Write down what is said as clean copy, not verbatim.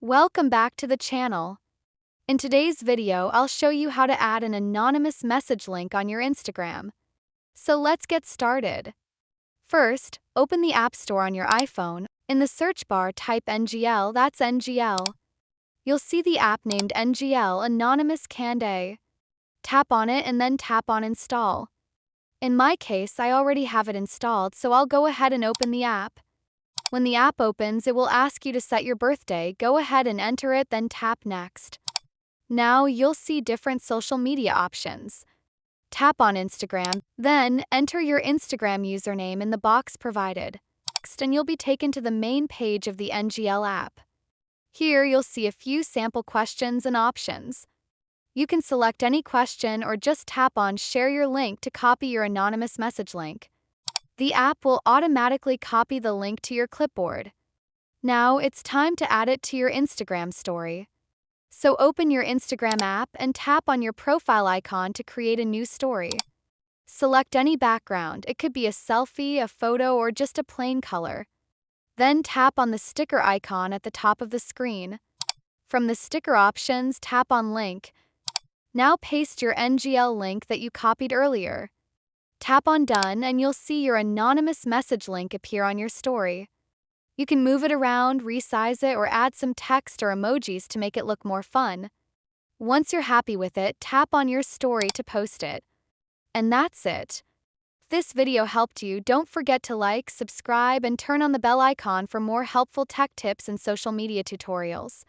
Welcome back to the channel. In today's video, I'll show you how to add an anonymous message link on your Instagram. So let's get started. First, open the App Store on your iPhone. In the search bar, type NGL, that's NGL. You'll see the app named NGL Anonymous Candé. Tap on it and then tap on Install. In my case, I already have it installed, so I'll go ahead and open the app. When the app opens, it will ask you to set your birthday. Go ahead and enter it, then tap Next. Now you'll see different social media options. Tap on Instagram, then enter your Instagram username in the box provided. Next, and you'll be taken to the main page of the NGL app. Here you'll see a few sample questions and options. You can select any question or just tap on Share Your Link to copy your anonymous message link. The app will automatically copy the link to your clipboard. Now it's time to add it to your Instagram story. So open your Instagram app and tap on your profile icon to create a new story. Select any background. It could be a selfie, a photo, or just a plain color. Then tap on the sticker icon at the top of the screen. From the sticker options, tap on Link. Now paste your NGL link that you copied earlier. Tap on Done and you'll see your anonymous message link appear on your story. You can move it around, resize it, or add some text or emojis to make it look more fun. Once you're happy with it, tap on your story to post it. And that's it. If this video helped you, don't forget to like, subscribe, and turn on the bell icon for more helpful tech tips and social media tutorials.